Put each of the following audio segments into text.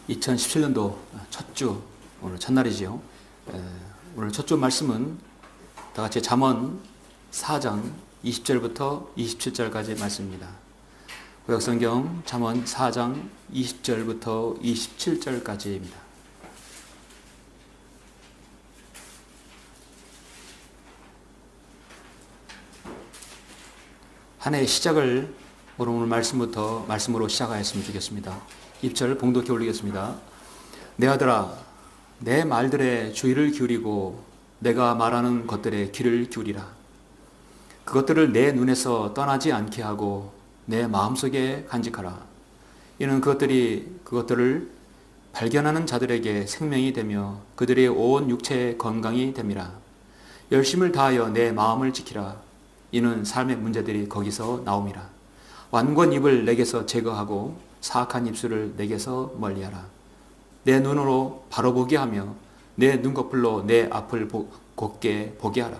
(2017년도) 첫 주, 오늘 첫날이지요. 오늘 첫 주 말씀은 다 같이 잠언 4장 20절부터 27절까지 말씀입니다. 구약성경 잠언 4장 20절부터 27절까지입니다. 한 해의 시작을 오늘 말씀으로 시작하였으면 좋겠습니다. 입절 봉독해 올리겠습니다. 내 아들아, 내 말들에 주의를 기울이고 내가 말하는 것들에 귀를 기울이라. 그것들을 내 눈에서 떠나지 않게 하고 내 마음속에 간직하라. 이는 그것들을 발견하는 자들에게 생명이 되며 그들의 온 육체의 건강이 됨이라. 열심을 다하여 내 마음을 지키라. 이는 삶의 문제들이 거기서 나옴이라. 완고한 입을 내게서 제거하고 사악한 입술을 내게서 멀리하라. 내 눈으로 바로 보게 하며 내 눈꺼풀로 내 앞을 곧게 보게 하라.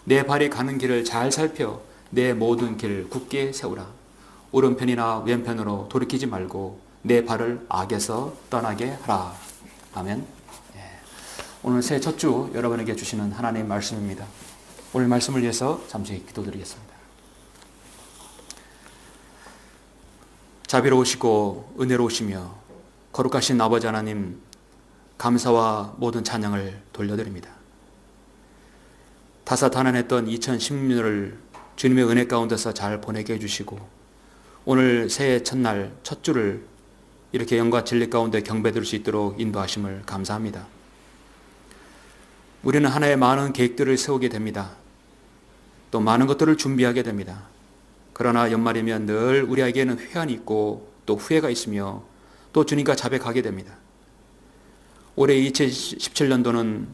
내 발이 가는 길을 잘 살펴 내 모든 길을 굳게 세우라. 오른편이나 왼편으로 돌이키지 말고 내 발을 악에서 떠나게 하라. 아멘. 오늘 새해 첫 주 여러분에게 주시는 하나님의 말씀입니다. 오늘 말씀을 위해서 잠시 기도드리겠습니다. 자비로우시고 은혜로우시며 거룩하신 아버지 하나님, 감사와 모든 찬양을 돌려드립니다. 다사다난했던 2016년을 주님의 은혜 가운데서 잘 보내게 해주시고 오늘 새해 첫날 첫 주를 이렇게 영과 진리 가운데 경배드릴 수 있도록 인도하심을 감사합니다. 우리는 하나의 많은 계획들을 세우게 됩니다. 또 많은 것들을 준비하게 됩니다. 그러나 연말이면 늘 우리에게는 회한이 있고 또 후회가 있으며 또 주님과 자백하게 됩니다. 올해 2017년도는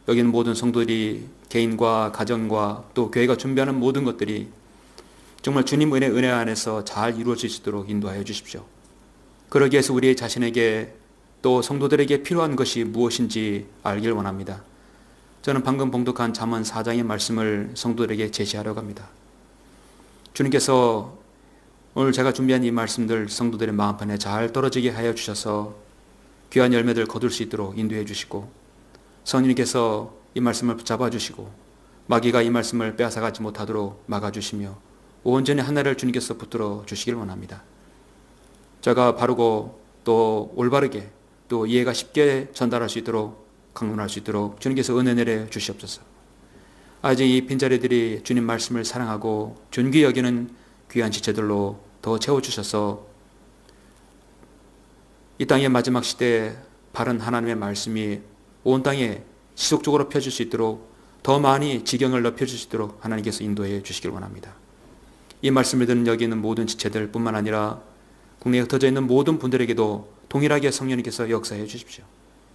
여기 있는 모든 성도들이 개인과 가정과 또 교회가 준비하는 모든 것들이 정말 주님 은혜 안에서 잘 이루어질 수 있도록 인도하여 주십시오. 그러기 위해서 우리 자신에게 또 성도들에게 필요한 것이 무엇인지 알길 원합니다. 저는 방금 봉독한 잠언 4장의 말씀을 성도들에게 제시하려고 합니다. 주님께서 오늘 제가 준비한 이 말씀들 성도들의 마음판에 잘 떨어지게 하여 주셔서 귀한 열매들 거둘 수 있도록 인도해 주시고 성령님께서 이 말씀을 붙잡아 주시고 마귀가 이 말씀을 빼앗아가지 못하도록 막아주시며 온전히 하나를 주님께서 붙들어 주시길 원합니다. 제가 바르고 또 올바르게 또 이해가 쉽게 전달할 수 있도록 강론할 수 있도록 주님께서 은혜 내려 주시옵소서. 아직 이 빈자리들이 주님 말씀을 사랑하고 존귀히 여기는 귀한 지체들로 더 채워주셔서 이 땅의 마지막 시대에 바른 하나님의 말씀이 온 땅에 지속적으로 펴질 수 있도록 더 많이 지경을 넓혀줄 수 있도록 하나님께서 인도해 주시길 원합니다. 이 말씀을 듣는 여기 있는 모든 지체들 뿐만 아니라 국내에 흩어져 있는 모든 분들에게도 동일하게 성령님께서 역사해 주십시오.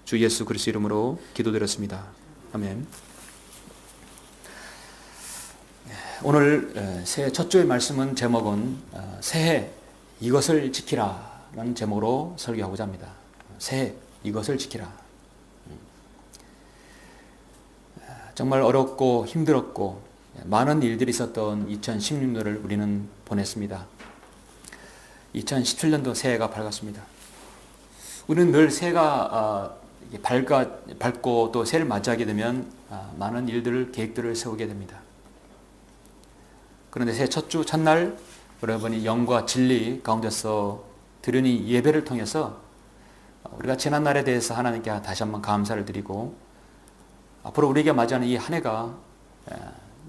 주 예수 그리스도 이름으로 기도드렸습니다. 아멘. 오늘 새해 첫 주의 말씀은 제목은 새해 이것을 지키라 라는 제목으로 설교하고자 합니다. 새해 이것을 지키라. 정말 어렵고 힘들었고 많은 일들이 있었던 2016년을 우리는 보냈습니다. 2017년도 새해가 밝았습니다. 우리는 늘 새해가 밝고 또 새해를 맞이하게 되면 많은 일들을 계획들을 세우게 됩니다. 그런데 새해 첫 주 첫날 여러분이 영과 진리 가운데서 드리는 예배를 통해서 우리가 지난 날에 대해서 하나님께 다시 한번 감사를 드리고 앞으로 우리에게 맞이하는 이 한 해가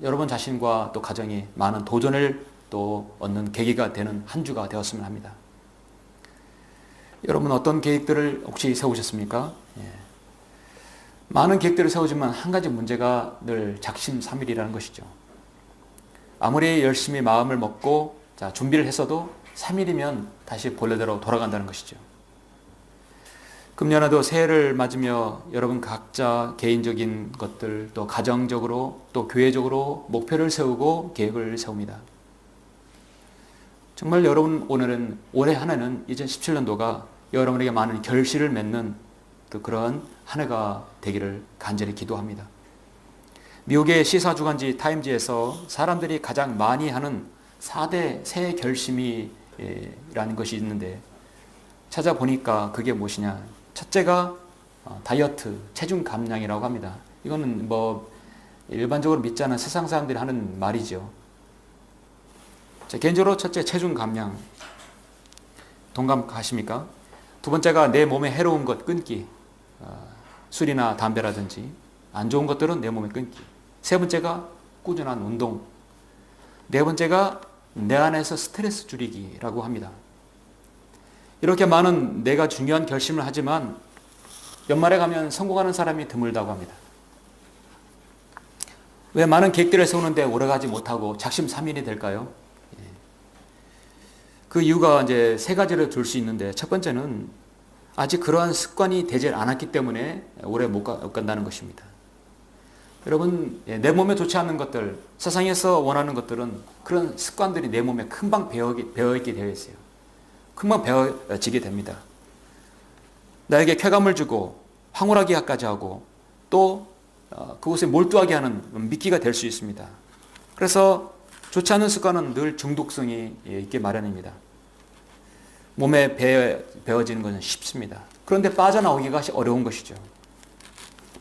여러분 자신과 또 가정이 많은 도전을 또 얻는 계기가 되는 한 주가 되었으면 합니다. 여러분 어떤 계획들을 혹시 세우셨습니까? 많은 계획들을 세우지만 한 가지 문제가 늘 작심삼일이라는 것이죠. 아무리 열심히 마음을 먹고 준비를 했어도 3일이면 다시 본래대로 돌아간다는 것이죠. 금년에도 새해를 맞으며 여러분 각자 개인적인 것들 또 가정적으로 또 교회적으로 목표를 세우고 계획을 세웁니다. 정말 여러분 오늘은 올해 한 해는 2017년도가 여러분에게 많은 결실을 맺는 또 그런 한 해가 되기를 간절히 기도합니다. 미국의 시사주간지 타임지에서 사람들이 가장 많이 하는 4대 새 결심이라는 것이 있는데 찾아보니까 그게 무엇이냐. 첫째가 다이어트, 체중 감량이라고 합니다. 이거는 뭐 일반적으로 믿지 않는 세상 사람들이 하는 말이죠. 자, 개인적으로 첫째 체중 감량. 동감하십니까? 두 번째가 내 몸에 해로운 것 끊기. 술이나 담배라든지 안 좋은 것들은 내 몸에 끊기. 세 번째가 꾸준한 운동. 네 번째가 내 안에서 스트레스 줄이기라고 합니다. 이렇게 많은 내가 중요한 결심을 하지만 연말에 가면 성공하는 사람이 드물다고 합니다. 왜 많은 계획들을 세우는데 오래가지 못하고 작심삼일이 될까요? 그 이유가 이제 세 가지를 들 수 있는데, 첫 번째는 아직 그러한 습관이 되지 않았기 때문에 오래 못 간다는 것입니다. 여러분, 내 몸에 좋지 않은 것들, 세상에서 원하는 것들은 그런 습관들이 내 몸에 금방 배어있게 되어 있어요. 금방 배어지게 됩니다. 나에게 쾌감을 주고 황홀하게까지 하고 또 그곳에 몰두하게 하는 미끼가 될 수 있습니다. 그래서 좋지 않은 습관은 늘 중독성이 있게 마련입니다. 몸에 배어지는 것은 쉽습니다. 그런데 빠져나오기가 어려운 것이죠.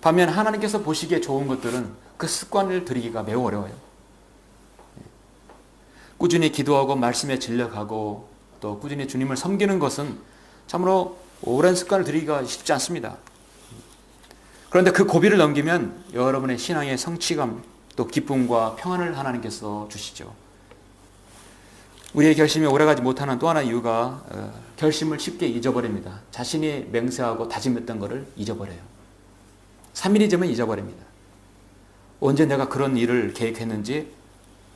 반면 하나님께서 보시기에 좋은 것들은 그 습관을 들이기가 매우 어려워요. 꾸준히 기도하고 말씀에 진력하고 또 꾸준히 주님을 섬기는 것은 참으로 오랜 습관을 들이기가 쉽지 않습니다. 그런데 그 고비를 넘기면 여러분의 신앙의 성취감 또 기쁨과 평안을 하나님께서 주시죠. 우리의 결심이 오래가지 못하는 또 하나의 이유가 결심을 쉽게 잊어버립니다. 자신이 맹세하고 다짐했던 것을 잊어버려요. 3일이 되면 잊어버립니다. 언제 내가 그런 일을 계획했는지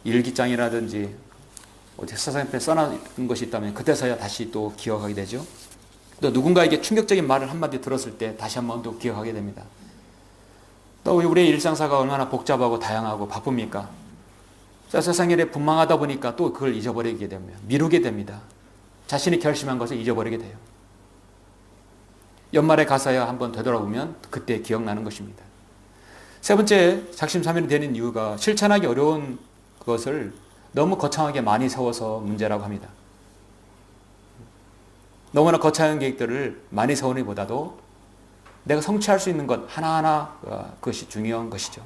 일기장이라든지 어디 세상에 써놓은 것이 있다면 그때서야 다시 또 기억하게 되죠. 또 누군가에게 충격적인 말을 한마디 들었을 때 다시 한번 또 기억하게 됩니다. 또 우리의 일상사가 얼마나 복잡하고 다양하고 바쁩니까? 세상 일에 분망하다 보니까 또 그걸 잊어버리게 됩니다. 미루게 됩니다. 자신이 결심한 것을 잊어버리게 돼요. 연말에 가서야 한번 되돌아보면 그때 기억나는 것입니다. 세 번째, 작심삼일이 되는 이유가 실천하기 어려운 것을 너무 거창하게 많이 세워서 문제라고 합니다. 너무나 거창한 계획들을 많이 세우기보다도 내가 성취할 수 있는 것 하나하나 그것이 중요한 것이죠.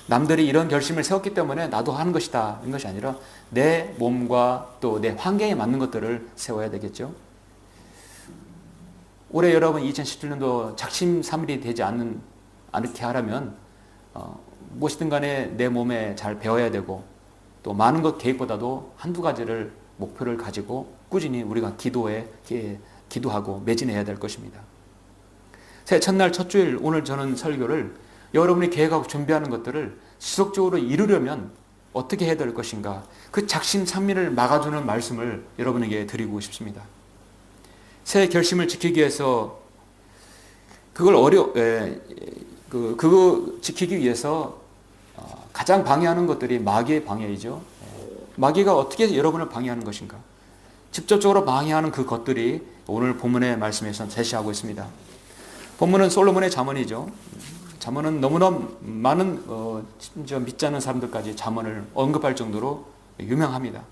남들이 이런 결심을 세웠기 때문에 나도 하는 것이다 이런 것이 아니라 내 몸과 또 내 환경에 맞는 것들을 세워야 되겠죠. 올해 여러분 2017년도 작심삼일이 되지 않게 하려면 무엇이든 간에 내 몸에 잘 배워야 되고 또 많은 것 계획보다도 한두 가지를 목표를 가지고 꾸준히 우리가 기도하고 매진해야 될 것입니다. 새해 첫날 첫 주일 오늘 저는 설교를 여러분이 계획하고 준비하는 것들을 지속적으로 이루려면 어떻게 해야 될 것인가, 그 작심삼일을 막아주는 말씀을 여러분에게 드리고 싶습니다. 새 결심을 지키기 위해서 그거 지키기 위해서 가장 방해하는 것들이 마귀의 방해이죠. 마귀가 어떻게 여러분을 방해하는 것인가? 직접적으로 방해하는 그 것들이 오늘 본문의 말씀에서 제시하고 있습니다. 본문은 솔로몬의 잠언이죠. 잠언은 너무나 많은 심지어 믿지 않는 사람들까지 잠언을 언급할 정도로 유명합니다.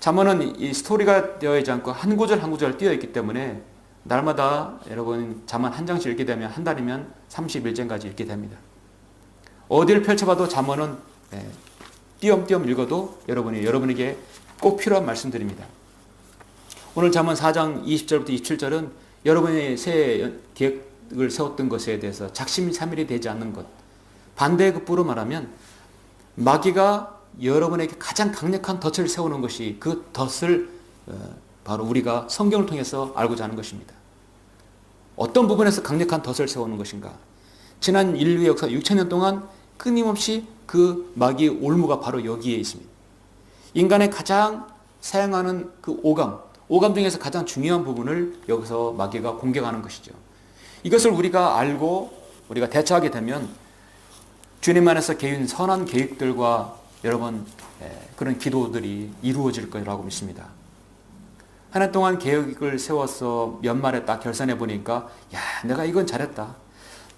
잠언은 이 스토리가 되어 있지 않고 한 구절 한 구절 띄어 있기 때문에 날마다 여러분 잠언 한 장씩 읽게 되면 한 달이면 30일째까지 읽게 됩니다. 어디를 펼쳐봐도 잠언은 띄엄띄엄 읽어도 여러분에게 꼭 필요한 말씀드립니다. 오늘 잠언 4장 20절부터 27절은 여러분의 새해 계획을 세웠던 것에 대해서 작심삼일이 되지 않는 것, 반대의 급부로 말하면 마귀가 여러분에게 가장 강력한 덫을 세우는 것이 그 덫을 바로 우리가 성경을 통해서 알고자 하는 것입니다. 어떤 부분에서 강력한 덫을 세우는 것인가? 지난 인류의 역사 6천년 동안 끊임없이 그 마귀의 올무가 바로 여기에 있습니다. 인간의 가장 사용하는 그 오감 중에서 가장 중요한 부분을 여기서 마귀가 공격하는 것이죠. 이것을 우리가 알고 우리가 대처하게 되면 주님 안에서 개인 선한 계획들과 여러분 그런 기도들이 이루어질 거라고 믿습니다. 한 해 동안 계획을 세워서 연말에 딱 결산해 보니까 야, 내가 이건 잘했다.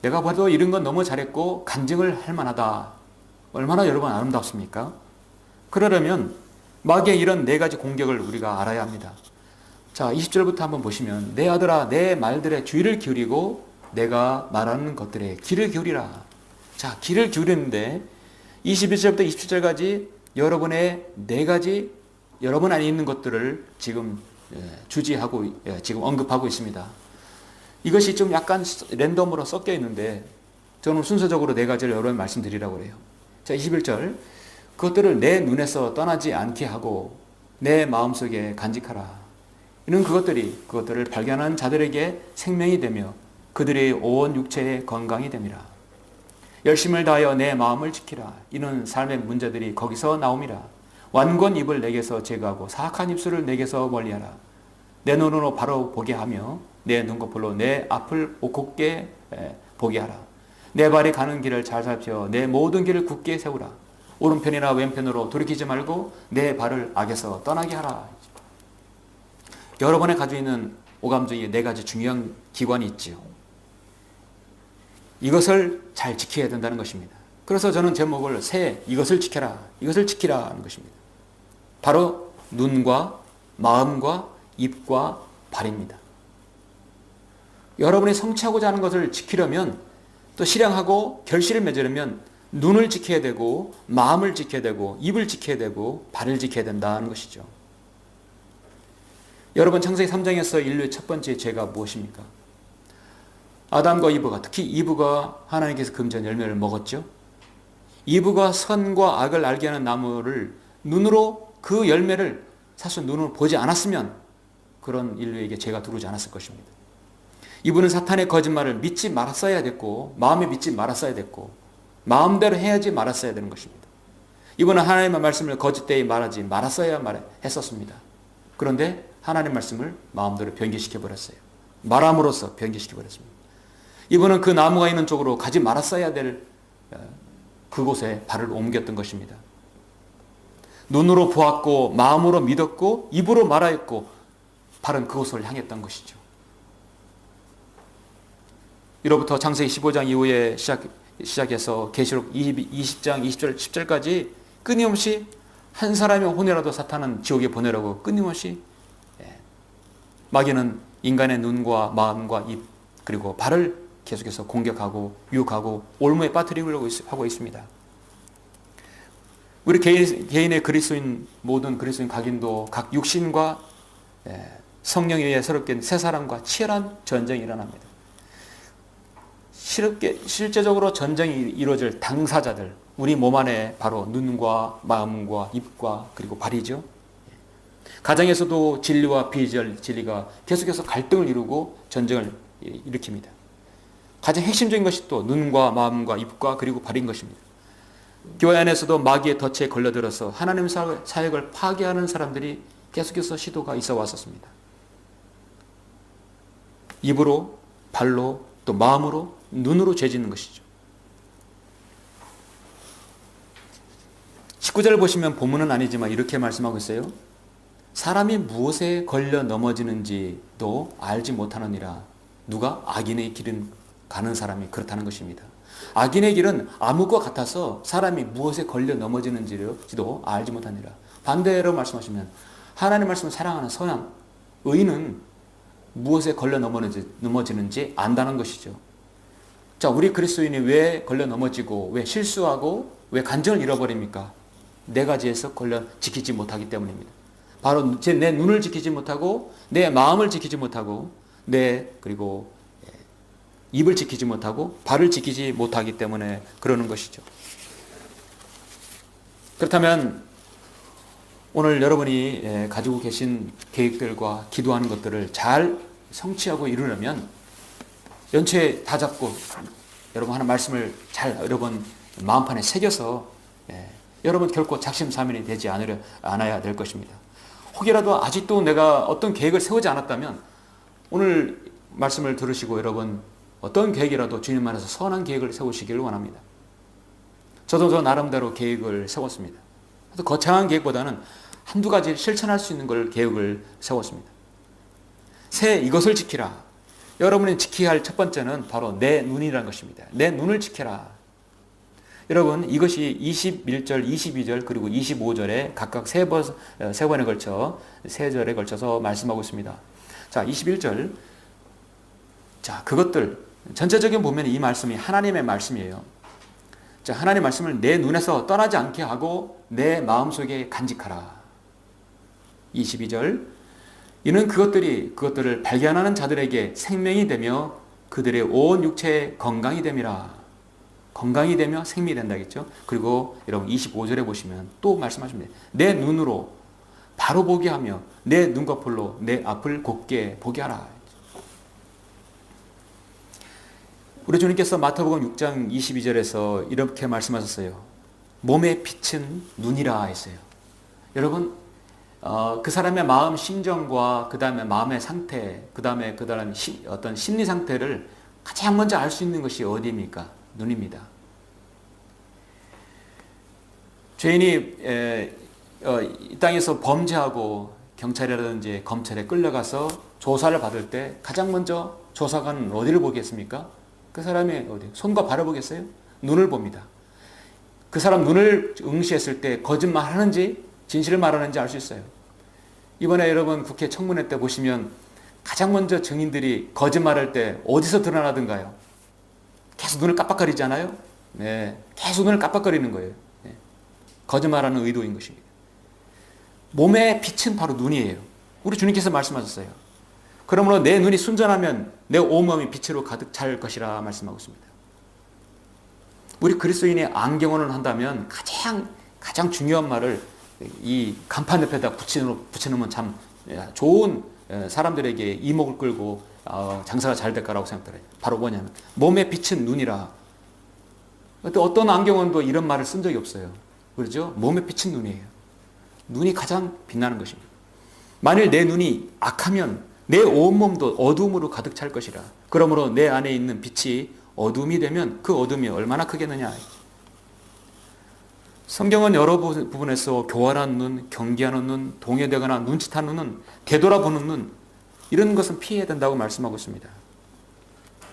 내가 봐도 이런 건 너무 잘했고 간증을 할 만하다. 얼마나 여러분 아름답습니까? 그러려면 마귀의 이런 네 가지 공격을 우리가 알아야 합니다. 자, 20절부터 한번 보시면 내 아들아 내 말들에 주의를 기울이고 내가 말하는 것들에 귀를 기울이라. 자, 귀를 기울이는데 21절부터 27절까지 여러분의 네 가지 여러분 안에 있는 것들을 지금 주지하고 지금 언급하고 있습니다. 이것이 좀 약간 랜덤으로 섞여 있는데 저는 순서적으로 네 가지를 여러분 말씀드리라고 해요. 자, 21절 그것들을 내 눈에서 떠나지 않게 하고 내 마음속에 간직하라. 이는 그것들을 발견한 자들에게 생명이 되며 그들의 온 육체의 건강이 됨이라. 열심을 다하여 내 마음을 지키라. 이는 삶의 문제들이 거기서 나옴이라. 완고한 입을 내게서 제거하고 사악한 입술을 내게서 멀리하라. 내 눈으로 바로 보게 하며 내 눈꺼풀로 내 앞을 곱게 보게 하라. 내 발이 가는 길을 잘 살펴 내 모든 길을 굳게 세우라. 오른편이나 왼편으로 돌이키지 말고 내 발을 악에서 떠나게 하라. 여러분의 가지고 있는 오감 중에 네 가지 중요한 기관이 있지요. 이것을 잘 지켜야 된다는 것입니다. 그래서 저는 제목을 이것을 지켜라, 이것을 지키라 하는 것입니다. 바로 눈과 마음과 입과 발입니다. 여러분이 성취하고자 하는 것을 지키려면 또 실행하고 결실을 맺으려면 눈을 지켜야 되고 마음을 지켜야 되고 입을 지켜야 되고 발을 지켜야 된다는 것이죠. 여러분 창세기 3장에서 인류의 첫 번째 죄가 무엇입니까? 아담과 이브가 특히 이브가 하나님께서 금지한 열매를 먹었죠. 이브가 선과 악을 알게 하는 나무를 눈으로 그 열매를 사실 눈으로 보지 않았으면 그런 인류에게 죄가 들어오지 않았을 것입니다. 이브는 사탄의 거짓말을 믿지 말았어야 됐고 마음에 믿지 말았어야 됐고 마음대로 해야지 말았어야 되는 것입니다. 이브는 하나님의 말씀을 거짓되이 말하지 말았어야 했었습니다. 그런데 하나님의 말씀을 마음대로 변개시켜 버렸어요. 말함으로써 변개시켜 버렸습니다. 이분은 그 나무가 있는 쪽으로 가지 말았어야 될 그곳에 발을 옮겼던 것입니다. 눈으로 보았고 마음으로 믿었고 입으로 말하였고 발은 그곳을 향했던 것이죠. 이로부터 창세기 15장 이후에 시작해서 계시록 20장 20절 10절까지 끊임없이 한 사람의 혼이라도 사탄은 지옥에 보내라고 끊임없이 마귀는 인간의 눈과 마음과 입 그리고 발을 계속해서 공격하고 유혹하고 올무에 빠뜨리려고 하고 있습니다. 우리 개인의 모든 그리스도인 각인도 각 육신과 성령에 의해 새롭게 새 사람과 치열한 전쟁이 일어납니다. 실제적으로 전쟁이 이루어질 당사자들, 우리 몸 안에 바로 눈과 마음과 입과 그리고 발이죠. 가정에서도 진리와 비진리가 계속해서 갈등을 이루고 전쟁을 일으킵니다. 가장 핵심적인 것이 또 눈과 마음과 입과 그리고 발인 것입니다. 교회 안에서도 마귀의 덫에 걸려들어서 하나님 사역을 파괴하는 사람들이 계속해서 시도가 있어 왔었습니다. 입으로, 발로, 또 마음으로, 눈으로 죄짓는 것이죠. 19절을 보시면 본문은 아니지만 이렇게 말씀하고 있어요. 사람이 무엇에 걸려 넘어지는지도 알지 못하느니라. 누가? 악인의 길은 가는 사람이 그렇다는 것입니다. 악인의 길은 암흑과 같아서 사람이 무엇에 걸려 넘어지는지도 알지 못하느니라. 반대로 말씀하시면 하나님 말씀을 사랑하는 선한 의인은 무엇에 걸려 넘어지는지 안다는 것이죠. 자, 우리 그리스도인이 왜 걸려 넘어지고 왜 실수하고 왜 간증을 잃어버립니까? 네 가지에서 걸려 지키지 못하기 때문입니다. 바로 내 눈을 지키지 못하고 내 마음을 지키지 못하고 그리고 입을 지키지 못하고 발을 지키지 못하기 때문에 그러는 것이죠. 그렇다면 오늘 여러분이 가지고 계신 계획들과 기도하는 것들을 잘 성취하고 이루려면 연초에 다 잡고 여러분 하는 말씀을 잘 여러분 마음판에 새겨서 여러분 결코 작심삼일이 되지 않아야 될 것입니다. 혹이라도 아직도 내가 어떤 계획을 세우지 않았다면 오늘 말씀을 들으시고 여러분 어떤 계획이라도 주님 안에서 선한 계획을 세우시기를 원합니다. 저도 저 나름대로 계획을 세웠습니다. 거창한 계획보다는 한두 가지 실천할 수 있는 걸 계획을 세웠습니다. 이것을 지키라. 여러분이 지켜야 할 첫 번째는 바로 내 눈이라는 것입니다. 내 눈을 지켜라. 여러분, 이것이 21절, 22절 그리고 25절에 각각 세 번에 걸쳐, 세 절에 걸쳐서 말씀하고 있습니다. 자, 21절. 자, 그것들 전체적인 보면 이 말씀이 하나님의 말씀이에요. 자, 하나님의 말씀을 내 눈에서 떠나지 않게 하고 내 마음속에 간직하라. 22절. 이는 그것들을 발견하는 자들에게 생명이 되며 그들의 온 육체에 건강이 됨이라. 건강이 되며 생명이 된다겠죠. 그리고 여러분 25절에 보시면 또 말씀하십니다. 내 눈으로 바로 보게 하며 내 눈꺼풀로 내 앞을 곱게 보게 하라. 우리 주님께서 마태복음 6장 22절에서 이렇게 말씀하셨어요. 몸의 빛은 눈이라 했어요. 여러분, 그 사람의 마음 심정과 그 다음에 마음의 상태, 그 다음에 어떤 심리 상태를 가장 먼저 알 수 있는 것이 어디입니까? 눈입니다. 죄인이 이 땅에서 범죄하고 경찰이라든지 검찰에 끌려가서 조사를 받을 때 가장 먼저 조사관은 어디를 보겠습니까? 그 사람의 손과 발을 보겠어요? 눈을 봅니다. 그 사람 눈을 응시했을 때 거짓말하는지 진실을 말하는지 알 수 있어요. 이번에 여러분 국회 청문회 때 보시면 가장 먼저 증인들이 거짓말할 때 어디서 드러나던가요? 계속 눈을 깜빡거리잖아요. 네, 계속 눈을 깜빡거리는 거예요. 네, 거짓말하는 의도인 것입니다. 몸의 빛은 바로 눈이에요. 우리 주님께서 말씀하셨어요. 그러므로 내 눈이 순전하면 내 온몸이 빛으로 가득 찰 것이라 말씀하고 있습니다. 우리 그리스도인이 안경을 한다면 가장 중요한 말을 이 간판 옆에다 붙여놓으면 참 좋은 사람들에게 이목을 끌고 장사가 잘 될 거라고 생각해요. 바로 뭐냐면 몸의 빛은 눈이라. 어떤 안경원도 이런 말을 쓴 적이 없어요. 그렇죠? 몸의 빛은 눈이에요. 눈이 가장 빛나는 것입니다. 만일 내 눈이 악하면 내 온몸도 어두움으로 가득 찰 것이라. 그러므로 내 안에 있는 빛이 어둠이 되면 그 어둠이 얼마나 크겠느냐. 성경은 여러 부분에서 교활한 눈, 경계하는 눈, 동요되거나 눈짓하는 눈, 되돌아보는 눈, 이런 것은 피해야 된다고 말씀하고 있습니다.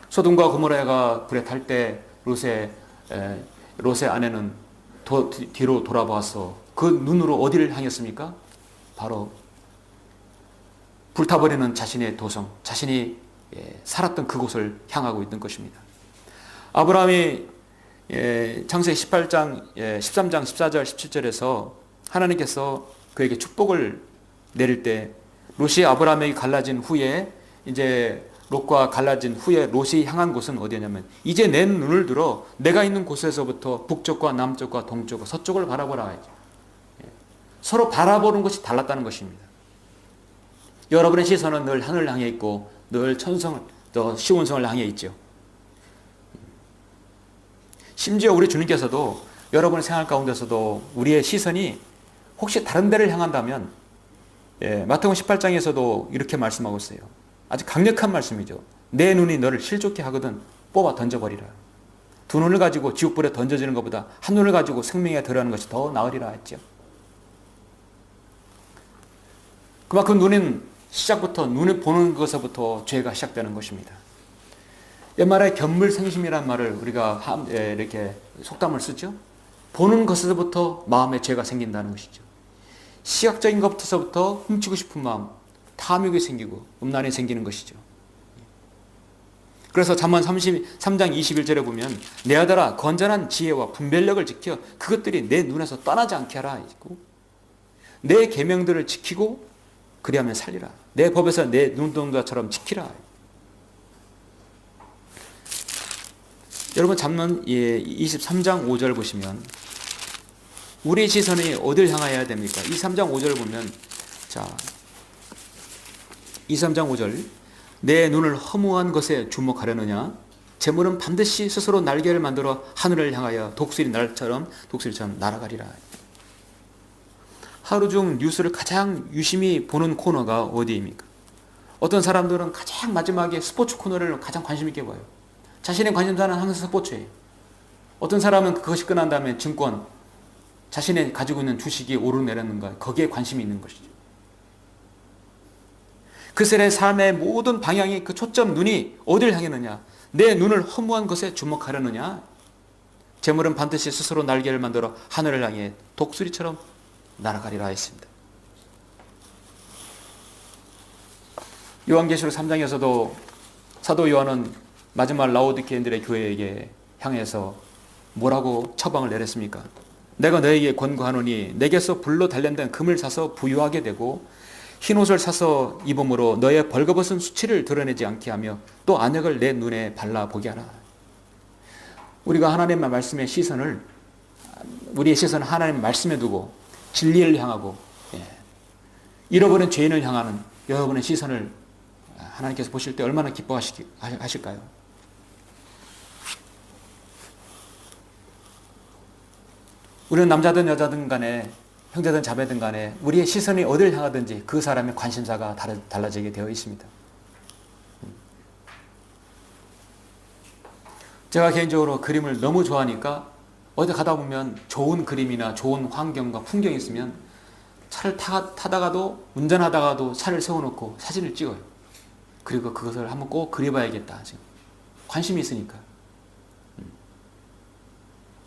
소돔과 고모라가 불에 탈 때 롯의 아내는 뒤로 돌아봐서 그 눈으로 어디를 향했습니까? 바로 불타버리는 자신의 도성, 자신이 살았던 그곳을 향하고 있던 것입니다. 아브라함이 창세기 13장 14절 17절에서 하나님께서 그에게 축복을 내릴 때 롯이 아브라함에게 갈라진 후에 이제 롯과 갈라진 후에 롯이 향한 곳은 어디냐면 이제 내 눈을 들어 내가 있는 곳에서부터 북쪽과 남쪽과 동쪽과 서쪽을 바라보라. 서로 바라보는 것이 달랐다는 것입니다. 여러분의 시선은 늘 하늘을 향해 있고 늘 천성을 또 시온성을 향해 있죠. 심지어 우리 주님께서도 여러분의 생활 가운데서도 우리의 시선이 혹시 다른 데를 향한다면 마태복음 18장에서도 이렇게 말씀하고 있어요. 아주 강력한 말씀이죠. 내 눈이 너를 실족케 하거든 뽑아 던져버리라. 두 눈을 가지고 지옥불에 던져지는 것보다 한 눈을 가지고 생명에 들어가는 것이 더 나으리라 했죠. 그만큼 눈은 시작부터 눈을 보는 것에서부터 죄가 시작되는 것입니다. 옛말에 견물생심이라는 말을 우리가 이렇게 속담을 쓰죠. 보는 것에서부터 마음에 죄가 생긴다는 것이죠. 시각적인 것부터 훔치고 싶은 마음, 탐욕이 생기고 음란이 생기는 것이죠. 그래서 잠언 33장 21절에 보면 내 아들아 건전한 지혜와 분별력을 지켜 그것들이 내 눈에서 떠나지 않게 하라. 내 계명들을 지키고 그리하면 살리라. 내 법에서 내 눈동자처럼 지키라. 여러분 잠언 23장 5절 보시면 우리 시선이 어딜 향하여야 됩니까? 23장 5절을 보면 자 23장 5절 내 눈을 허무한 것에 주목하려느냐 재물은 반드시 스스로 날개를 만들어 하늘을 향하여 독수리처럼 날아가리라. 하루 중 뉴스를 가장 유심히 보는 코너가 어디입니까? 어떤 사람들은 가장 마지막에 스포츠 코너를 가장 관심 있게 봐요. 자신의 관심사는 항상 스포츠예요. 어떤 사람은 그것이 끝난 다음에 증권, 자신의 가지고 있는 주식이 오르내렸는가 거기에 관심이 있는 것이죠. 그들의 삶의 모든 방향이 그 초점 눈이 어디를 향했느냐? 내 눈을 허무한 것에 주목하려느냐? 재물은 반드시 스스로 날개를 만들어 하늘을 향해 독수리처럼 날아가리라 했습니다. 요한계시록 3장에서도 사도 요한은 마지막 라오디게인들의 교회에게 향해서 뭐라고 처방을 내렸습니까? 내가 너에게 권고하노니 내게서 불로 단련된 금을 사서 부유하게 되고 흰옷을 사서 입음으로 너의 벌거벗은 수치를 드러내지 않게 하며 또 안약을 내 눈에 발라보게 하라. 우리가 하나님의 말씀의 시선을, 우리의 시선을 하나님의 말씀에 두고 진리를 향하고 잃어버린 죄인을 향하는 여러분의 시선을 하나님께서 보실 때 얼마나 기뻐하실까요? 우리는 남자든 여자든 간에, 형제든 자매든 간에 우리의 시선이 어디를 향하든지 그 사람의 관심사가 달라지게 되어 있습니다. 제가 개인적으로 그림을 너무 좋아하니까 어디 가다 보면 좋은 그림이나 좋은 환경과 풍경이 있으면 차를 타다가도, 운전하다가도 차를 세워놓고 사진을 찍어요. 그리고 그것을 한번 꼭 그려봐야겠다. 지금 관심이 있으니까.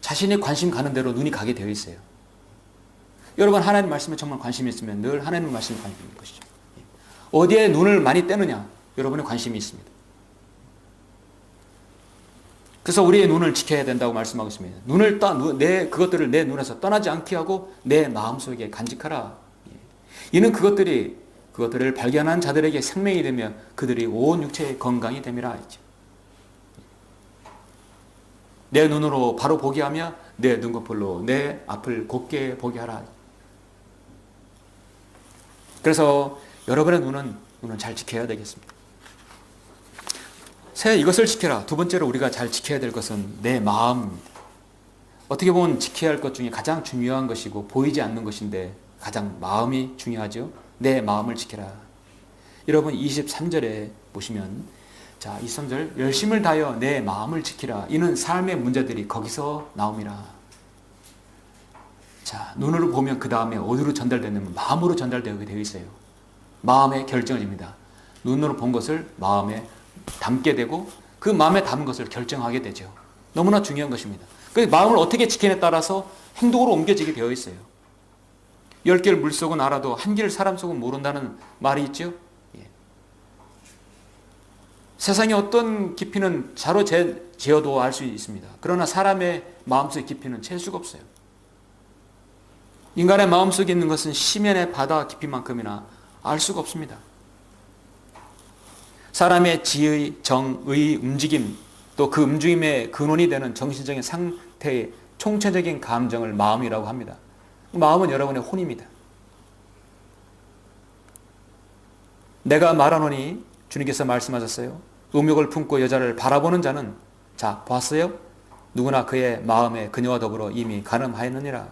자신이 관심 가는 대로 눈이 가게 되어 있어요. 여러분, 하나님 말씀에 정말 관심이 있으면 늘 하나님 말씀에 관심이 있는 것이죠. 어디에 눈을 많이 떼느냐? 여러분의 관심이 있습니다. 그래서 우리의 눈을 지켜야 된다고 말씀하고 있습니다. 그것들을 내 눈에서 떠나지 않게 하고 내 마음속에 간직하라. 이는 그것들을 발견한 자들에게 생명이 되며 그들이 온 육체의 건강이 됨이라 했죠. 내 눈으로 바로 보게 하며 내 눈꺼풀로 내 앞을 곱게 보게 하라. 그래서 여러분의 눈은 잘 지켜야 되겠습니다. 이것을 지켜라. 두 번째로 우리가 잘 지켜야 될 것은 내 마음입니다. 어떻게 보면 지켜야 할 것 중에 가장 중요한 것이고 보이지 않는 것인데 가장 마음이 중요하죠. 내 마음을 지켜라. 여러분 23절에 보시면, 자, 23절, 열심을 다하여 내 마음을 지키라. 이는 삶의 문제들이 거기서 나옵니다. 자, 눈으로 보면 그 다음에 어디로 전달되냐면 마음으로 전달되게 되어 있어요. 마음의 결정입니다. 눈으로 본 것을 마음에 담게 되고 그 마음에 담은 것을 결정하게 되죠. 너무나 중요한 것입니다. 그 마음을 어떻게 지키냐에 따라서 행동으로 옮겨지게 되어 있어요. 10개를 물속은 알아도 한 개를 사람 속은 모른다는 말이 있죠. 세상의 어떤 깊이는 자로 재어도 알 수 있습니다. 그러나 사람의 마음속의 깊이는 잴 수가 없어요. 인간의 마음속에 있는 것은 시면의 바다 깊이만큼이나 알 수가 없습니다. 사람의 지의, 정의, 움직임, 또 그 움직임의 근원이 되는 정신적인 상태의 총체적인 감정을 마음이라고 합니다. 마음은 여러분의 혼입니다. 내가 말하노니 주님께서 말씀하셨어요. 음욕을 품고 여자를 바라보는 자는, 자, 봤어요? 누구나 그의 마음에 그녀와 더불어 이미 간음하였느니라.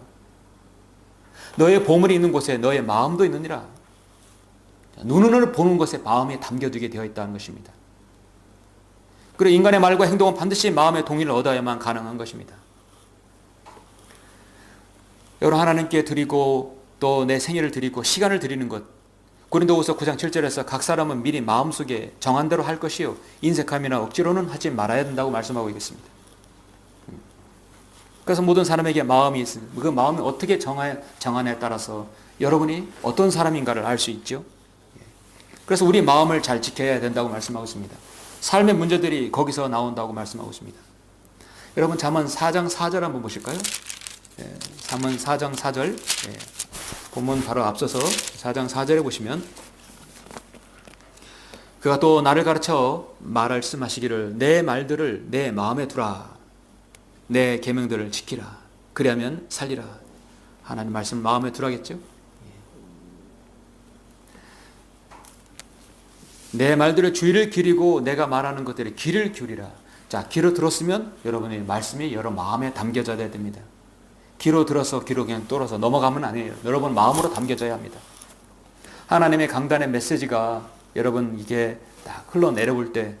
너의 보물이 있는 곳에 너의 마음도 있느니라. 눈으로 보는 것에 마음이 담겨두게 되어 있다는 것입니다. 그리고 인간의 말과 행동은 반드시 마음의 동의를 얻어야만 가능한 것입니다. 여러분, 하나님께 드리고 또 내 생일을 드리고 시간을 드리는 것, 고린도후서 9장 7절에서 각 사람은 미리 마음속에 정한 대로 할 것이요 인색함이나 억지로는 하지 말아야 된다고 말씀하고 있습니다. 그래서 모든 사람에게 마음이 있습니다. 그 마음이 어떻게 정하냐에 따라서 여러분이 어떤 사람인가를 알 수 있죠. 그래서 우리 마음을 잘 지켜야 된다고 말씀하고 있습니다. 삶의 문제들이 거기서 나온다고 말씀하고 있습니다. 여러분, 잠언 4장 4절 한번 보실까요? 잠언 4장 4절, 본문 바로 앞서서 4장 4절에 보시면, 그가 또 나를 가르쳐 말씀하시기를 내 말들을 내 마음에 두라. 내 계명들을 지키라. 그리하면 살리라. 하나님 말씀 마음에 두라겠죠? 내 말들을 주의를 기리고 내가 말하는 것들에 귀를 기울이라. 자, 귀로 들었으면 여러분의 말씀이 여러 마음에 담겨져야 됩니다. 귀로 들어서 귀로 그냥 뚫어서 넘어가면 아니에요. 여러분 마음으로 담겨져야 합니다. 하나님의 강단의 메시지가 여러분 이게 딱 흘러내려올 때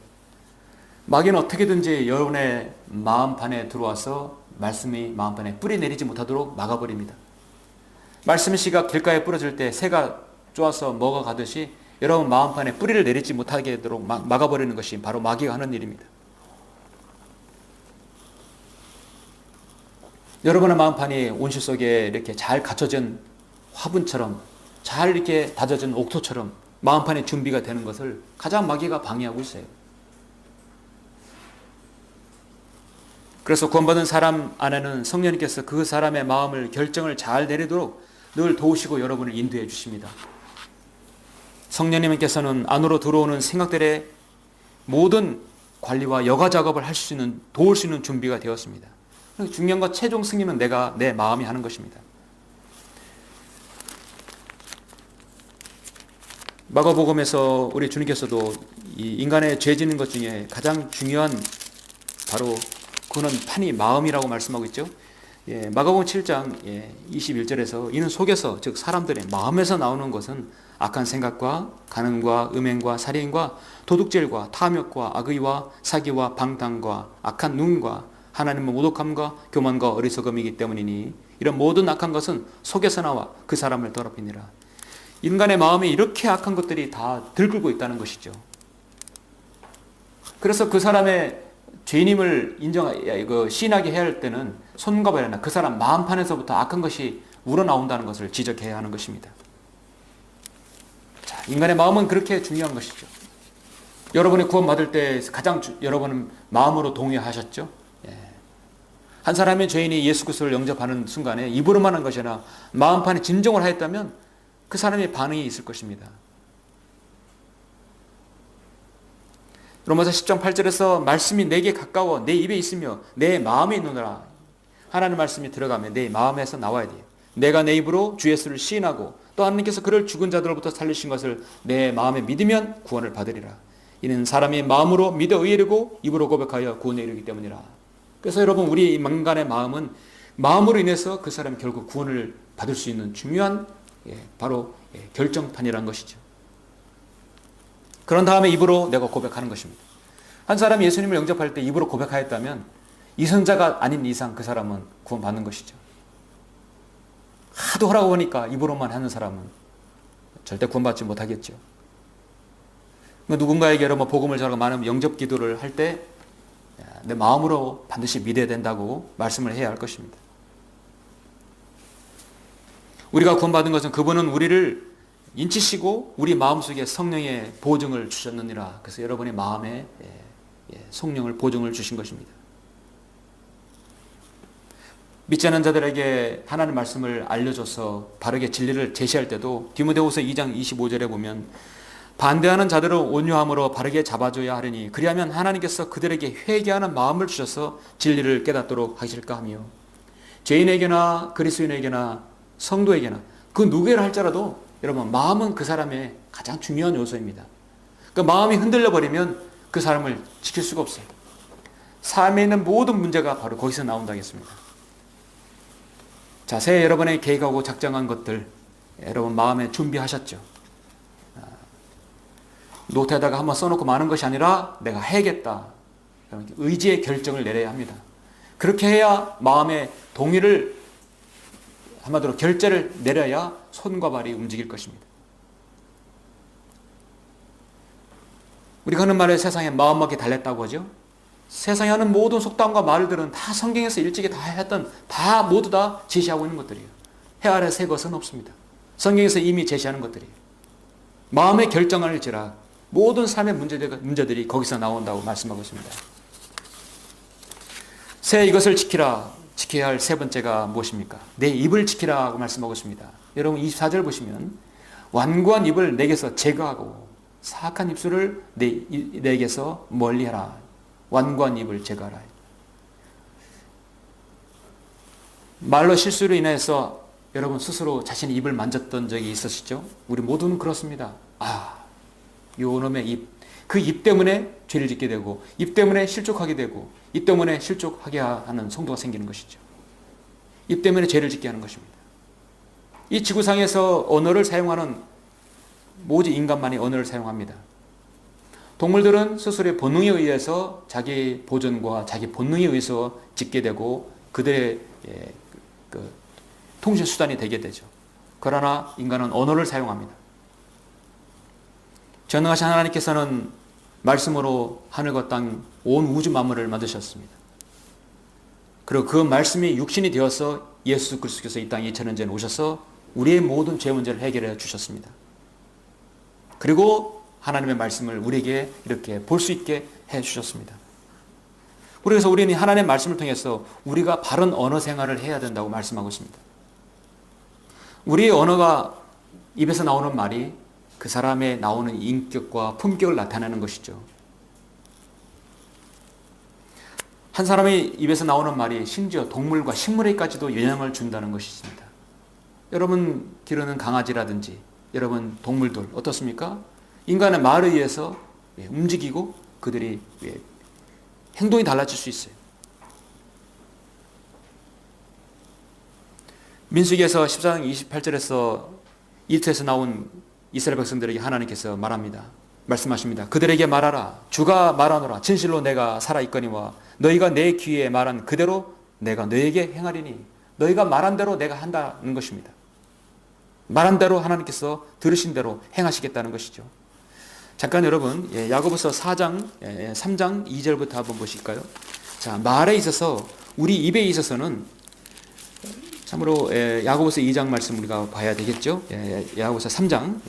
마귀는 어떻게든지 여러분의 마음판에 들어와서 말씀이 마음판에 뿌리 내리지 못하도록 막아버립니다. 말씀의 씨가 길가에 뿌려질 때 새가 쪼아서 먹어가듯이 여러분 마음판에 뿌리를 내리지 못하게 되도록 막아버리는 것이 바로 마귀가 하는 일입니다. 여러분의 마음판이 온실 속에 이렇게 잘 갖춰진 화분처럼, 잘 이렇게 다져진 옥토처럼 마음판의 준비가 되는 것을 가장 마귀가 방해하고 있어요. 그래서 구원받은 사람 안에는 성령님께서 그 사람의 마음을, 결정을 잘 내리도록 늘 도우시고 여러분을 인도해 주십니다. 성령님께서는 안으로 들어오는 생각들의 모든 관리와 여가 작업을 할 수 있는, 도울 수 있는 준비가 되었습니다. 중요한 건 최종 승리는 내 마음이 하는 것입니다. 마가복음에서 우리 주님께서도 이 인간의 죄 짓는 것 중에 가장 중요한 바로 그는 판이 마음이라고 말씀하고 있죠. 마가복음 7장 21절에서 이는 속에서, 즉 사람들의 마음에서 나오는 것은 악한 생각과 간음과 음행과 살인과 도둑질과 탐욕과 악의와 사기와 방탕과 악한 눈과 하나님의 모독함과 교만과 어리석음이기 때문이니 이런 모든 악한 것은 속에서 나와 그 사람을 더럽히니라. 인간의 마음에 이렇게 악한 것들이 다 들끓고 있다는 것이죠. 그래서 그 사람의 죄인임을 시인하게 해야 할 때는 손과 발이나 그 사람 마음판에서부터 악한 것이 우러나온다는 것을 지적해야 하는 것입니다. 자, 인간의 마음은 그렇게 중요한 것이죠. 여러분이 구원받을 때 가장 여러분은 마음으로 동의하셨죠? 한 사람의 죄인이 예수 그리스도를 영접하는 순간에 입으로만 한 것이 아니라 마음판에 진정을 하였다면 그 사람의 반응이 있을 것입니다. 로마서 10장 8절에서 말씀이 내게 가까워 내 입에 있으며 내 마음에 있느니라. 하나님의 말씀이 들어가면 내 마음에서 나와야 돼요. 내가 내 입으로 주 예수를 시인하고 또 하나님께서 그를 죽은 자들로부터 살리신 것을 내 마음에 믿으면 구원을 받으리라. 이는 사람이 마음으로 믿어 의에 이르고 입으로 고백하여 구원에 이르기 때문이라. 그래서 여러분, 우리 인간의 마음은 마음으로 인해서 그 사람이 결국 구원을 받을 수 있는 중요한 바로 결정판이라는 것이죠. 그런 다음에 입으로 내가 고백하는 것입니다. 한 사람이 예수님을 영접할 때 입으로 고백하였다면 이선자가 아닌 이상 그 사람은 구원받는 것이죠. 하도 하라고 하니까 입으로만 하는 사람은 절대 구원받지 못하겠죠. 누군가에게 여러분 복음을 전하고 많은 영접 기도를 할 때 내 마음으로 반드시 믿어야 된다고 말씀을 해야 할 것입니다. 우리가 구원받은 것은 그분은 우리를 인치시고 우리 마음속에 성령의 보증을 주셨느니라. 그래서 여러분의 마음에 성령을 보증을 주신 것입니다. 믿지 않는 자들에게 하나님의 말씀을 알려줘서 바르게 진리를 제시할 때도 디모데후서 2장 25절에 보면 반대하는 자들을 온유함으로 바르게 잡아줘야 하리니 그리하면 하나님께서 그들에게 회개하는 마음을 주셔서 진리를 깨닫도록 하실까 하며, 죄인에게나 그리스도인에게나 성도에게나 그 누구를 할지라도 여러분 마음은 그 사람의 가장 중요한 요소입니다. 그 마음이 흔들려 버리면 그 사람을 지킬 수가 없어요. 삶에 있는 모든 문제가 바로 거기서 나온다고 했습니다. 자, 새해 여러분의 계획하고 작정한 것들 여러분 마음에 준비하셨죠? 노트에다가 한번 써놓고 마는 것이 아니라 내가 해야겠다. 의지의 결정을 내려야 합니다. 그렇게 해야 마음의 동의를, 한마디로 결제를 내려야 손과 발이 움직일 것입니다. 우리가 하는 말에 세상에 마음먹기 달랬다고 하죠. 세상에 하는 모든 속담과 말들은 다 성경에서 일찍이 다 했던, 다 모두 다 제시하고 있는 것들이에요. 해 아래 새 것은 없습니다. 성경에서 이미 제시하는 것들이에요. 마음의 결정할지라 모든 삶의 문제들이 거기서 나온다고 말씀하고 있습니다. 새 이것을 지키라. 지켜야 할 세 번째가 무엇입니까? 내 입을 지키라고 말씀하고 있습니다. 여러분 24절 보시면 완고한 입을 내게서 제거하고 사악한 입술을 내게서 멀리하라. 완고한 입을 제거하라. 말로 실수로 인해서 여러분 스스로 자신의 입을 만졌던 적이 있으시죠? 우리 모두는 그렇습니다. 요놈의 입, 그 입 때문에 죄를 짓게 되고 입 때문에 실족하게 되고 입 때문에 실족하게 하는 성도가 생기는 것이죠. 입 때문에 죄를 짓게 하는 것입니다. 이 지구상에서 언어를 사용하는 오직 인간만이 언어를 사용합니다. 동물들은 스스로의 본능에 의해서 자기 보존과 자기 본능에 의해서 짓게 되고 그들의 통신 수단이 되게 되죠. 그러나 인간은 언어를 사용합니다. 전능하신 하나님께서는 말씀으로 하늘과 땅 온 우주 만물을 만드셨습니다. 그리고 그 말씀이 육신이 되어서 예수 그리스도께서 이 땅 2000년 전에 오셔서 우리의 모든 죄 문제를 해결해 주셨습니다. 그리고 하나님의 말씀을 우리에게 이렇게 볼 수 있게 해 주셨습니다. 그래서 우리는 하나님의 말씀을 통해서 우리가 바른 언어 생활을 해야 된다고 말씀하고 있습니다. 우리의 언어가 입에서 나오는 말이 그 사람의 나오는 인격과 품격을 나타내는 것이죠. 한 사람의 입에서 나오는 말이 심지어 동물과 식물에까지도 영향을 준다는 것이십니다. 여러분 기르는 강아지라든지 여러분 동물들 어떻습니까? 인간의 말에 의해서 움직이고 그들이 행동이 달라질 수 있어요. 민수기에서 14장 28절에서 이집트에서 나온 이스라엘 백성들에게 하나님께서 말씀하십니다. 그들에게 말하라. 주가 말하노라. 진실로 내가 살아있거니와 너희가 내 귀에 말한 그대로 내가 너희에게 행하리니 너희가 말한 대로 내가 한다는 것입니다. 말한 대로 하나님께서 들으신 대로 행하시겠다는 것이죠. 잠깐 여러분 야고보서 4장 3장 2절부터 한번 보실까요? 자, 말에 있어서 우리 입에 있어서는 참으로 야고보서 2장 말씀 우리가 봐야 되겠죠. 야고보서 3장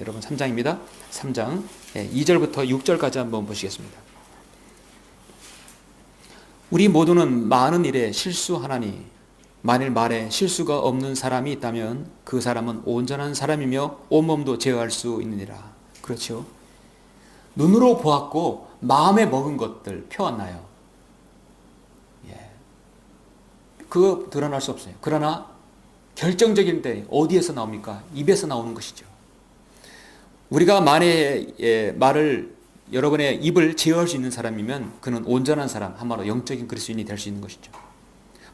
여러분 3장입니다. 3장 2절부터 6절까지 한번 보시겠습니다. 우리 모두는 많은 일에 실수하나니 만일 말에 실수가 없는 사람이 있다면 그 사람은 온전한 사람이며 온몸도 제어할 수 있느니라. 그렇죠. 눈으로 보았고 마음에 먹은 것들 표 안 나요. 그거 드러날 수 없어요. 그러나 결정적인 때 어디에서 나옵니까? 입에서 나오는 것이죠. 우리가 만에 말을 여러분의 입을 제어할 수 있는 사람이면 그는 온전한 사람, 한마디로 영적인 그리스도인이 될 수 있는 것이죠.